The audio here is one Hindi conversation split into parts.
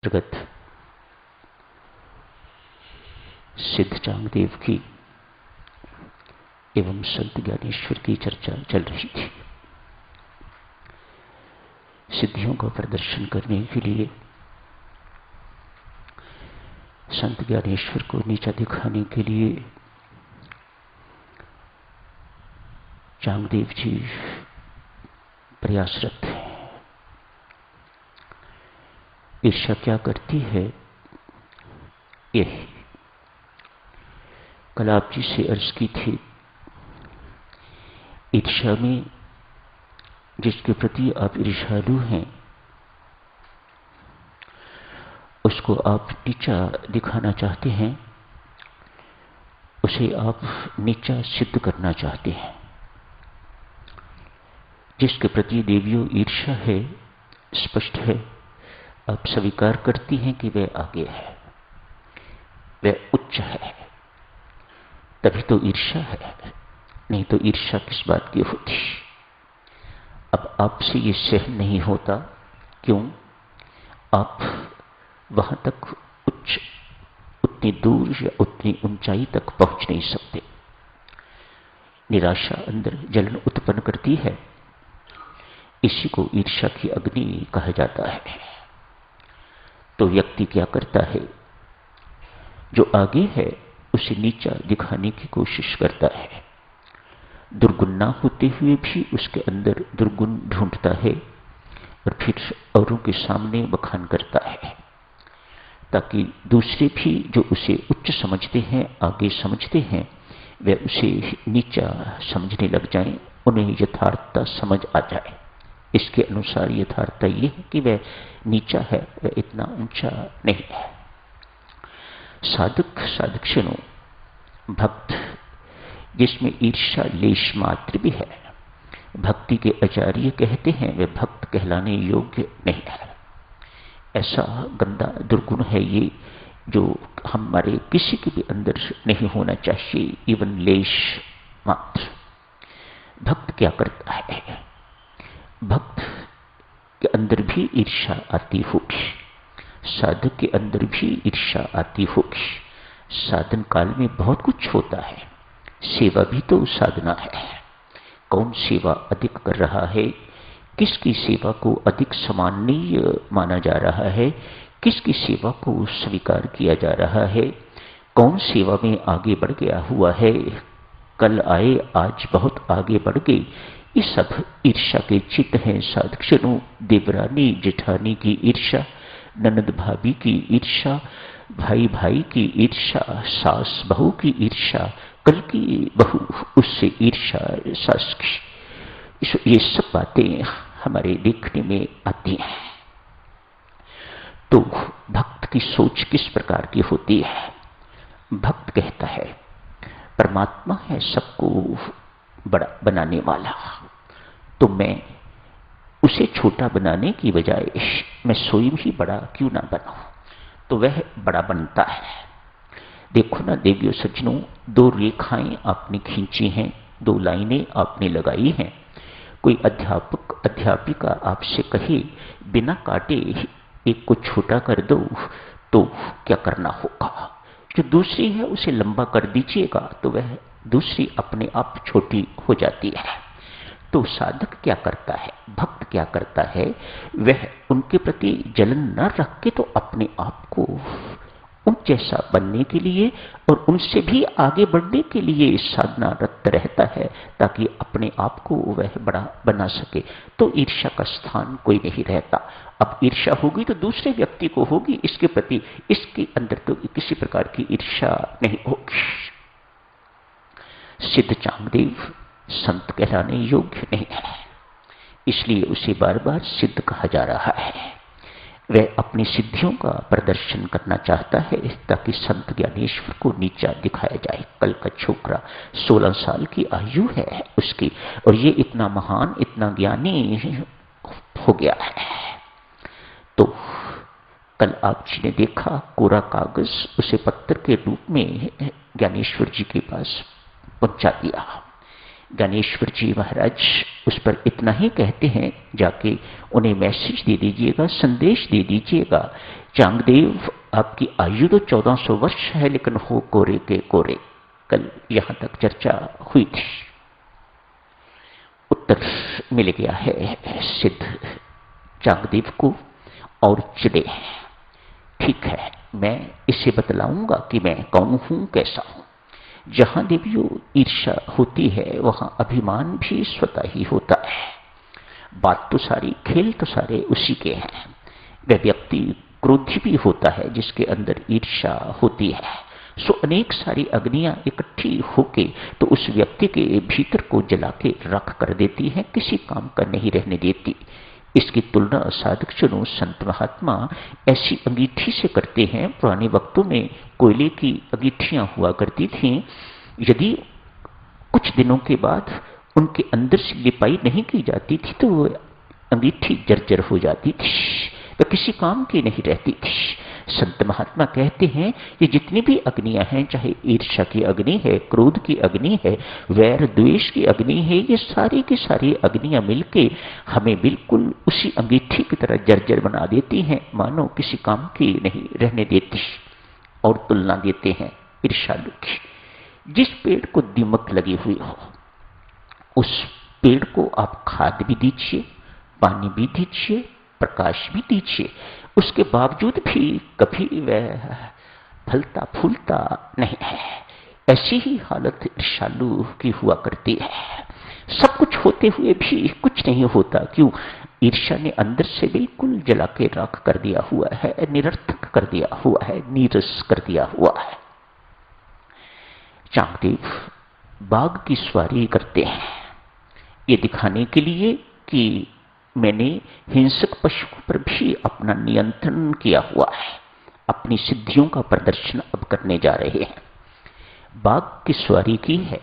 जगत सिद्ध चांगदेव की एवं संत ज्ञानेश्वर की चर्चा चल रही थी। सिद्धियों का प्रदर्शन करने के लिए, संत ज्ञानेश्वर को नीचा दिखाने के लिए चांगदेव जी प्रयासरत हैं। ईर्ष्या क्या करती है, यही कल आप जी से अर्ज की थी। ईर्ष्या में जिसके प्रति आप ईर्ष्यालु हैं, उसको आप नीचा दिखाना चाहते हैं, उसे आप नीचा सिद्ध करना चाहते हैं। जिसके प्रति देवियों ईर्ष्या है, स्पष्ट है, आप स्वीकार करती हैं कि वह आगे है, वह उच्च है, तभी तो ईर्ष्या है, नहीं तो ईर्ष्या किस बात की होती। अब आपसे ये सहन नहीं होता, क्यों? आप वहां तक उतनी दूर या उतनी ऊंचाई तक पहुंच नहीं सकते। निराशा अंदर जलन उत्पन्न करती है, इसी को ईर्ष्या की अग्नि कहा जाता है। तो व्यक्ति क्या करता है, जो आगे है उसे नीचा दिखाने की कोशिश करता है। दुर्गुण ना होते हुए भी उसके अंदर दुर्गुण ढूंढता है और फिर औरों के सामने बखान करता है, ताकि दूसरे भी जो उसे उच्च समझते हैं, आगे समझते हैं, वे उसे नीचा समझने लग जाएं, उन्हें यथार्थता समझ आ जाए। इसके अनुसार यथार्थता ये है कि वह नीचा है, वह इतना ऊंचा नहीं है। साधक साधक्षणों, भक्त जिसमें ईर्ष्या लेश मात्र भी है, भक्ति के आचार्य कहते हैं वे भक्त कहलाने योग्य नहीं है। ऐसा गंदा दुर्गुण है ये, जो हमारे किसी के भी अंदर नहीं होना चाहिए, इवन लेश मात्र। भक्त क्या करता है, भक्त के अंदर भी ईर्ष्या आती होगी, साधक के अंदर भी ईर्ष्या आती होगी। साधन काल में बहुत कुछ होता है, सेवा भी तो साधना है। कौन सेवा अधिक कर रहा है, किसकी सेवा को अधिक सम्माननीय माना जा रहा है, किसकी सेवा को स्वीकार किया जा रहा है, कौन सेवा में आगे बढ़ गया हुआ है, कल आए आज बहुत आगे बढ़ गए, ये सब ईर्ष्या के चित्त हैं। साधक्षणों, देवरानी जेठानी की ईर्ष्या, ननद भाभी की ईर्ष्या, भाई भाई की ईर्ष्या, सास बहू की ईर्ष्या, कल की बहू उससे ईर्ष्या, सास की, ये सब बातें हमारे देखने में आती हैं। तो भक्त की सोच किस प्रकार की होती है? भक्त कहता है परमात्मा है सबको बड़ा बनाने वाला, तो मैं उसे छोटा बनाने की बजाय मैं स्वयं ही बड़ा क्यों ना बनाऊं, तो वह बड़ा बनता है। देखो ना देवियों सज्जनों, दो रेखाएं आपने खींची हैं, दो लाइनें आपने लगाई हैं। कोई अध्यापक अध्यापिका आपसे कहे बिना काटे एक को छोटा कर दो, तो क्या करना होगा? जो दूसरी है उसे लंबा कर दीजिएगा, तो वह दूसरी अपने आप छोटी हो जाती है। तो साधक क्या करता है, भक्त क्या करता है, वह उनके प्रति जलन न रख के तो अपने आप को उन जैसा बनने के लिए और उनसे भी आगे बढ़ने के लिए साधनारत रहता है, ताकि अपने आप को वह बड़ा बना सके। तो ईर्ष्या का स्थान कोई नहीं रहता। अब ईर्ष्या होगी तो दूसरे व्यक्ति को होगी, इसके प्रति इसके अंदर तो किसी प्रकार की ईर्ष्या नहीं होगी। सिद्ध चांगदेव संत कहलाने योग्य नहीं है, इसलिए उसे बार बार सिद्ध कहा जा रहा है। वह अपनी सिद्धियों का प्रदर्शन करना चाहता है, ताकि संत ज्ञानेश्वर को नीचा दिखाया जाए। कल का छोकरा 16 साल की आयु है उसकी, और ये इतना महान, इतना ज्ञानी हो गया है। तो कल आप जी ने देखा, कोरा कागज उसे पत्थर के रूप में ज्ञानेश्वर जी के पास पहुंचा दिया। ज्ञानेश्वर जी महाराज उस पर इतना ही कहते हैं, जाके उन्हें मैसेज दे दीजिएगा, संदेश दे दीजिएगा, चांगदेव आपकी आयु तो 1400 वर्ष है लेकिन हो कोरे के कोरे। कल यहां तक चर्चा हुई थी। उत्तर मिल गया है सिद्ध चांगदेव को और चले। ठीक है, मैं इसे बतलाऊंगा कि मैं कौन हूं, कैसा हूं। जहां देवियों ईर्ष्या होती है वहां अभिमान भी स्वतः ही होता है। बात तो सारी, खेल तो सारे उसी के हैं। वह व्यक्ति क्रोधी भी होता है जिसके अंदर ईर्ष्या होती है। सो अनेक सारी अग्नियां इकट्ठी होके तो उस व्यक्ति के भीतर को जला के रख कर देती है, किसी काम का नहीं रहने देती। इसकी तुलना साधक जनों, संत महात्मा ऐसी अंगीठी से करते हैं। पुराने वक्तों में कोयले की अंगीठियां हुआ करती थीं। यदि कुछ दिनों के बाद उनके अंदर से लिपाई नहीं की जाती थी तो वो अंगीठी जर्जर हो जाती थी, वह किसी काम की नहीं रहती थी। संत महात्मा कहते हैं ये जितनी भी अग्नियां हैं, चाहे ईर्ष्या की अग्नि है, क्रोध की अग्नि है, वैर द्वेष की अग्नि है, ये सारी की सारी अग्नियां मिलके हमें बिल्कुल उसी अंगीठी की तरह जर्जर बना देती हैं, मानो किसी काम की नहीं रहने देती। और तुलना देते हैं ईर्ष्यालु की। जिस पेड़ को दीमक लगी हुई हो उस पेड़ को आप खाद भी दीजिए, पानी भी दीजिए, प्रकाश भी दीजिए, उसके बावजूद भी कभी वह फलता फूलता नहीं है। ऐसी ही हालत ईर्ष्यालु की हुआ करती है। सब कुछ होते हुए भी कुछ नहीं होता। क्यों? ईर्ष्या ने अंदर से बिल्कुल जला के राख कर दिया हुआ है, निरर्थक कर दिया हुआ है, नीरस कर दिया हुआ है। चांगदेव बाघ की सवारी करते हैं ये दिखाने के लिए कि मैंने हिंसक पशुओं पर भी अपना नियंत्रण किया हुआ है। अपनी सिद्धियों का प्रदर्शन अब करने जा रहे हैं। बाघ की सवारी की है,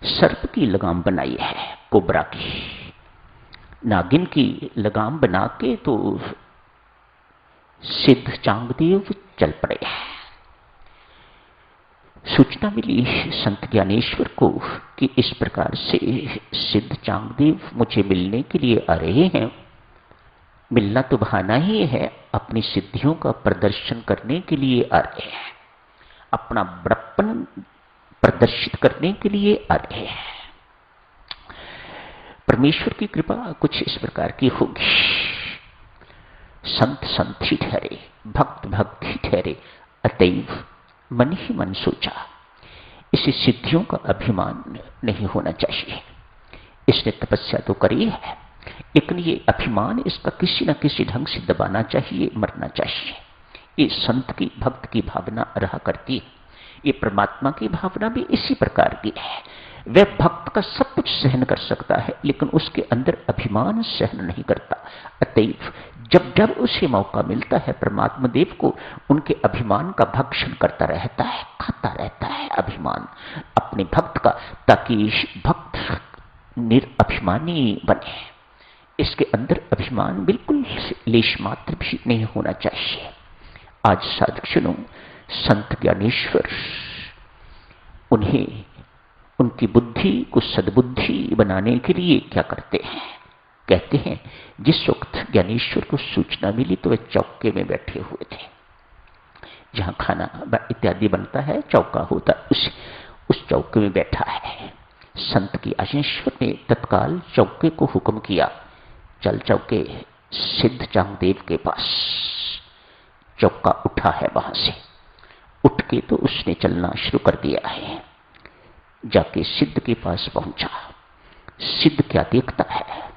सर्प की लगाम बनाई है, कोबरा की, नागिन की लगाम बना के तो सिद्ध चांगदेव चल पड़े। सूचना मिली संत ज्ञानेश्वर को कि इस प्रकार से सिद्ध चांगदेव मुझे मिलने के लिए आ रहे हैं। मिलना तो बहाना ही है, अपनी सिद्धियों का प्रदर्शन करने के लिए आ रहे हैं, अपना बड़प्पन प्रदर्शित करने के लिए आ रहे हैं। परमेश्वर की कृपा कुछ इस प्रकार की होगी। संत संत ही ठहरे, भक्त भक्त ही ठहरे, अतएव मन ही मन सोचा इसे सिद्धियों का अभिमान नहीं होना चाहिए। इसने तपस्या तो करी है लेकिन ये अभिमान इसका किसी न किसी ढंग से दबाना चाहिए, मरना चाहिए। ये संत की भक्त की भावना रहा करती है। ये परमात्मा की भावना भी इसी प्रकार की है। वह भक्त का सब कुछ सहन कर सकता है लेकिन उसके अंदर अभिमान सहन नहीं करता। अतएव जब जब उसे मौका मिलता है परमात्मा देव को उनके अभिमान का भक्षण करता रहता है, खाता रहता है अभिमान अपने भक्त का, ताकि भक्त निरअभिमानी बने। इसके अंदर अभिमान बिल्कुल लेश मात्र भी नहीं होना चाहिए। आज साधकजनों, संत ज्ञानेश्वर उन्हें उनकी बुद्धि को सद्बुद्धि बनाने के लिए क्या करते हैं? कहते हैं जिस वक्त ज्ञानेश्वर को सूचना मिली तो वे चौके में बैठे हुए थे, जहां खाना इत्यादि बनता है, चौका होता है, उस चौके में बैठा है। संत की ज्ञानेश्वर ने तत्काल चौके को हुक्म किया, चल चौके सिद्ध चांगदेव के पास। चौका उठा है, वहां से उठ के तो उसने चलना शुरू कर दिया है। जाके सिद्ध के पास पहुंचा। सिद्ध क्या देखता है?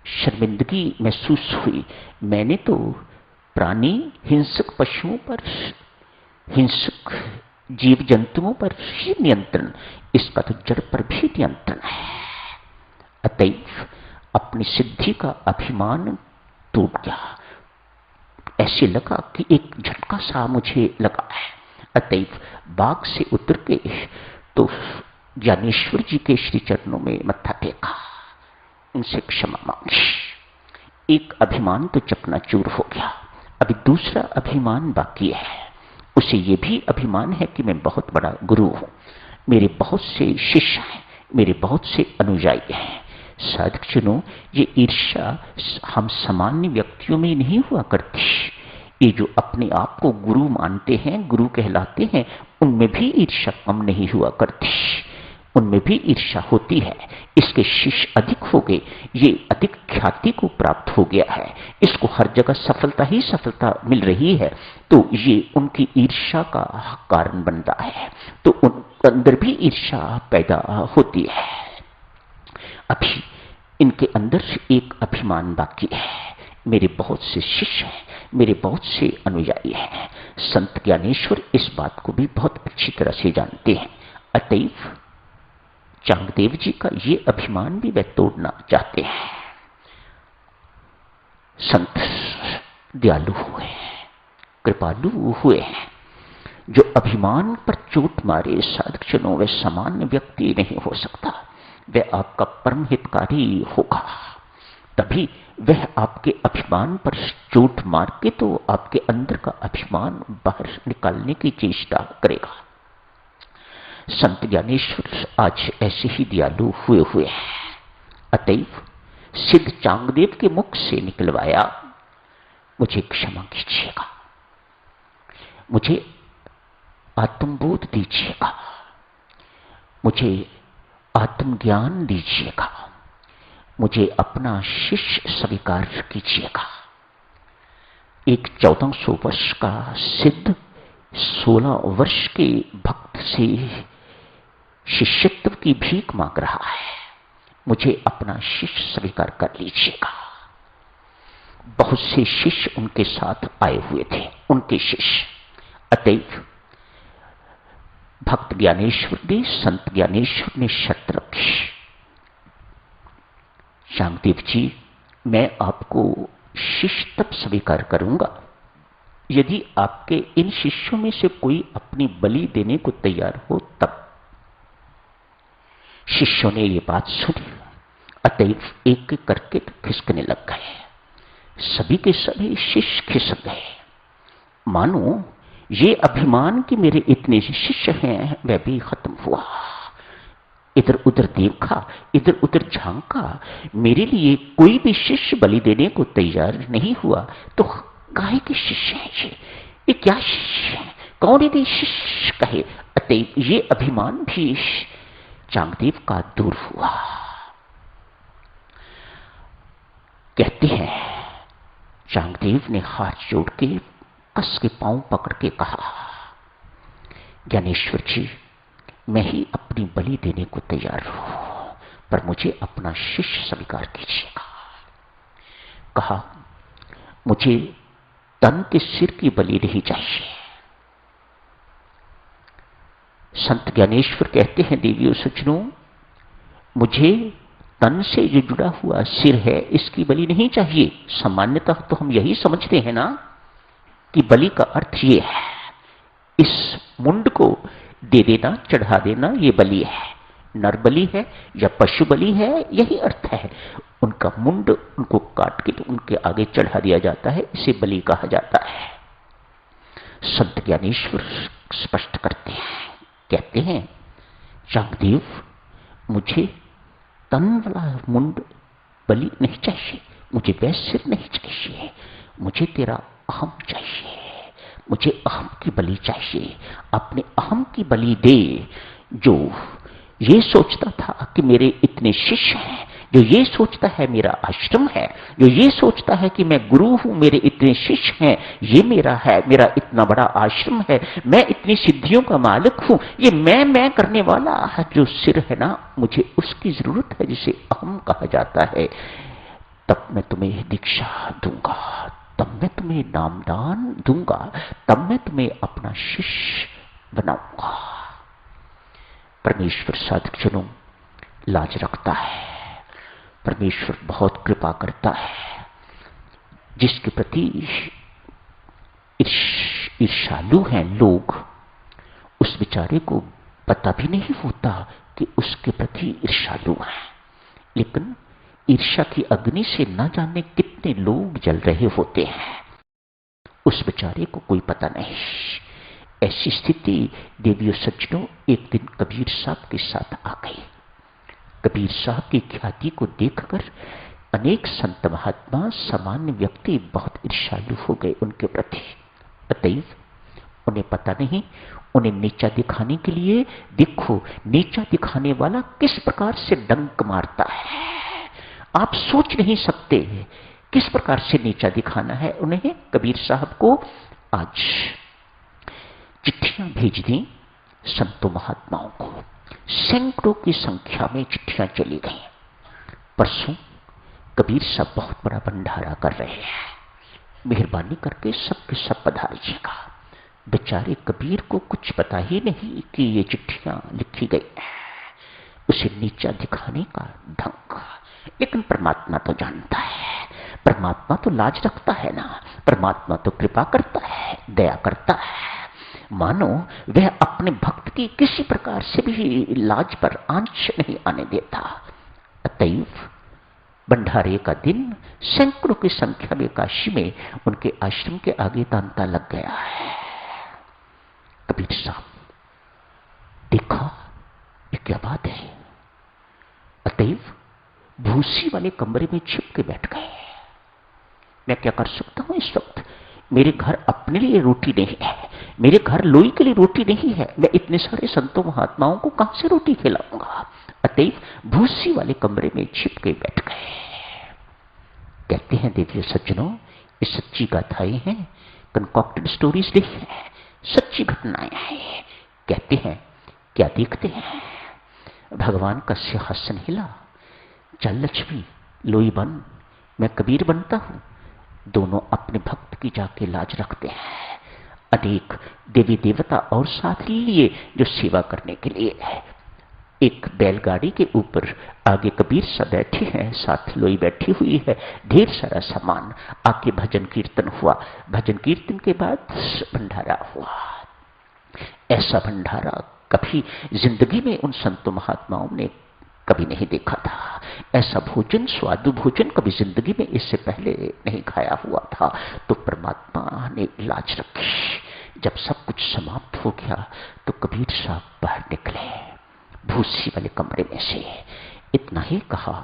शर्मिंदगी महसूस हुई। मैंने तो प्राणी हिंसक पशुओं पर, हिंसक जीव जंतुओं पर ही नियंत्रण, इसका तो जड़ पर भी नियंत्रण है। अतएव अपनी सिद्धि का अभिमान टूट गया। ऐसे लगा कि एक झटका सा मुझे लगा है। अतएव बाग से उतर के तो ज्ञानेश्वर जी के श्री चरणों में मत्था टेका, उनसे क्षमा मांगी। एक अभिमान तो चकनाचूर हो गया, अभी दूसरा अभिमान बाकी है। उसे ये भी अभिमान है कि मैं बहुत बड़ा गुरु हूं, मेरे बहुत से शिष्य हैं, मेरे बहुत से अनुयायी हैं। साधक जनों, ये ईर्ष्या हम सामान्य व्यक्तियों में नहीं हुआ करती। ये जो अपने आप को गुरु मानते हैं, गुरु कहलाते हैं, उनमें भी ईर्ष्या कम नहीं हुआ करती, उनमें भी ईर्ष्या होती है। इसके शिष्य अधिक हो गए, ये अधिक ख्याति को प्राप्त हो गया है, इसको हर जगह सफलता ही सफलता मिल रही है, तो ये उनकी ईर्ष्या का कारण बनता है, तो उन अंदर भी ईर्ष्या पैदा होती है। अभी इनके अंदर एक अभिमान बाकी है। मेरे बहुत से शिष्य हैं, मेरे बहुत से अनुयायी हैं। संत ज्ञानेश्वर इस बात को भी बहुत अच्छी तरह से जानते हैं। अतएव चांगदेव जी का ये अभिमान भी वे तोड़ना चाहते हैं। संत दयालु हुए, कृपालु हुए हैं। जो अभिमान पर चोट मारे साधक जनों, वह सामान्य व्यक्ति नहीं हो सकता, वह आपका परम हितकारी होगा। तभी वह आपके अभिमान पर चोट मार के तो आपके अंदर का अभिमान बाहर निकालने की चेष्टा करेगा। संत ज्ञानेश्वर आज ऐसे ही दयालु हुए हैं। अतएव सिद्ध चांगदेव के मुख से निकलवाया, मुझे क्षमा कीजिएगा, मुझे आत्मबोध दीजिएगा, मुझे आत्मज्ञान दीजिएगा, मुझे अपना शिष्य स्वीकार कीजिएगा। एक 1400 वर्ष का सिद्ध 16 वर्ष के भक्त से शिष्यत्व की भीख मांग रहा है, मुझे अपना शिष्य स्वीकार कर लीजिएगा। बहुत से शिष्य उनके साथ आए हुए थे, उनके शिष्य। अतएव भक्त ज्ञानेश्वर ने, संत ज्ञानेश्वर ने शर्त रखी, चांगदेव जी, मैं आपको शिष्य तब स्वीकार करूंगा यदि आपके इन शिष्यों में से कोई अपनी बलि देने को तैयार हो तब। शिष्यों ने ये बात सुनी, अतएव एक एक करके खिसकने लग गए। सभी के सभी शिष्य खिसक गए। मानो ये अभिमान कि मेरे इतने शिष्य हैं वह भी खत्म हुआ। इधर उधर देखा, इधर उधर झांका, मेरे लिए कोई भी शिष्य बलि देने को तैयार नहीं हुआ, तो काहे के शिष्य हैं ये क्या शिष्य हैं, कौन यदि शिष्य कहे। अतएव ये अभिमान भी चांगदेव का दूर हुआ। कहते हैं चांगदेव ने हाथ जोड़ के कस के पांव पकड़ के कहा, ज्ञानेश्वर जी, मैं ही अपनी बलि देने को तैयार हूं, पर मुझे अपना शिष्य स्वीकार कीजिएगा। कहा, मुझे तन के सिर की बलि नहीं चाहिए। संत ज्ञानेश्वर कहते हैं, देवियों सज्जनों, मुझे तन से जो जुड़ा हुआ सिर है इसकी बलि नहीं चाहिए। सामान्यतः तो हम यही समझते हैं ना कि बलि का अर्थ ये है, इस मुंड को दे देना, चढ़ा देना, ये बलि है। नर बलि है या पशु बलि है, यही अर्थ है। उनका मुंड उनको काट के तो उनके आगे चढ़ा दिया जाता है, इसे बलि कहा जाता है। संत ज्ञानेश्वर स्पष्ट करते हैं, कहते हैं, चांगदेव, मुझे तन वाला मुंड बलि नहीं चाहिए, मुझे वह सिर नहीं चाहिए, मुझे तेरा अहम चाहिए, मुझे अहम की बलि चाहिए। अपने अहम की बलि दे, जो ये सोचता था कि मेरे इतने शिष्य हैं, जो ये सोचता है मेरा आश्रम है, जो ये सोचता है कि मैं गुरु हूं, मेरे इतने शिष्य हैं, ये मेरा है, मेरा इतना बड़ा आश्रम है, मैं इतनी सिद्धियों का मालिक हूं, ये मैं करने वाला जो सिर है ना, मुझे उसकी जरूरत है जिसे अहम कहा जाता है। तब मैं तुम्हें दीक्षा दूंगा, तब मैं तुम्हें नामदान दूंगा, तब मैं तुम्हें अपना शिष्य बनाऊंगा। परमेश्वर साधकजनों लाज रखता है, परमेश्वर बहुत कृपा करता है। जिसके प्रति ईर्ष्यालु हैं लोग, उस बेचारे को पता भी नहीं होता कि उसके प्रति ईर्ष्यालु हैं, लेकिन ईर्ष्या की अग्नि से न जाने कितने लोग जल रहे होते हैं, उस बेचारे को कोई पता नहीं। ऐसी स्थिति देवियों सज्जनों एक दिन कबीर साहब के साथ आ गई। कबीर साहब की ख्याति को देखकर अनेक संत महात्मा, सामान्य व्यक्ति बहुत ईर्ष्यालु हो गए उनके प्रति। अतएव उन्हें पता नहीं, उन्हें नीचा दिखाने के लिए, देखो नीचा दिखाने वाला किस प्रकार से डंक मारता है, आप सोच नहीं सकते किस प्रकार से नीचा दिखाना है उन्हें। कबीर साहब को आज चिट्ठियां भेज दी संतों महात्माओं को, सैकड़ों की संख्या में चिट्ठियां चली गई। परसों कबीर साहब बहुत बड़ा भंडारा कर रहे हैं, मेहरबानी करके सबके सब पधारिएगा। बेचारे कबीर को कुछ पता ही नहीं कि ये चिट्ठियां लिखी गई हैं, उसे नीचा दिखाने का ढंग। लेकिन परमात्मा तो जानता है, परमात्मा तो लाज रखता है ना, परमात्मा तो कृपा करता है, दया करता है। मानो वह अपने भक्त की किसी प्रकार से भी लाज पर आंच नहीं आने देता। अतएव भंडारे का दिन सैकड़ों की संख्या में काशी में उनके आश्रम के आगे तांता लग गया है। कबीर साहब देखा ये क्या बात है, अतएव भूसी वाले कमरे में छिप के बैठ गए। मैं क्या कर सकता हूं इस वक्त, मेरे घर अपने लिए रोटी नहीं है, मेरे घर लोई के लिए रोटी नहीं है, मैं इतने सारे संतों महात्माओं को कहां से रोटी खिलाऊंगा। अतएव भूसी वाले कमरे में छिप के बैठ गए। कहते हैं देवियों सज्जनों, ये सच्ची गाथाएं हैं, कंकॉक्टेड स्टोरीज नहीं है, सच्ची घटनाएं हैं। कहते हैं क्या देखते हैं, भगवान का सिंहासन हिला, चल लक्ष्मी लोई बन, मैं कबीर बनता हूं। दोनों अपने भक्त की जाके लाज रखते हैं। अनेक देवी देवता और साथ लिए जो सेवा करने के लिए है। एक बैलगाड़ी के ऊपर आगे कबीर सा बैठे हैं, साथ लोई बैठी हुई है, ढेर सारा सामान। आके भजन कीर्तन हुआ, भजन कीर्तन के बाद भंडारा हुआ। ऐसा भंडारा कभी जिंदगी में उन संतों महात्माओं ने कभी नहीं देखा था। ऐसा भोजन, स्वादु भोजन कभी जिंदगी में इससे पहले नहीं खाया हुआ था। तो परमात्मा ने लाज रखी। जब सब कुछ समाप्त हो गया तो कबीर साहब बाहर निकले भूसी वाले कमरे में से। इतना ही कहा,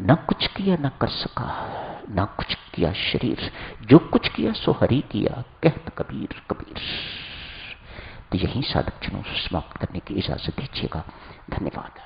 न कुछ किया न कर सका, न कुछ किया शरीर, जो कुछ किया सो हरि किया, कहत कबीर कबीर। तो यही साधक जनों समाप्त करने की इजाजत दीजिएगा। धन्यवाद।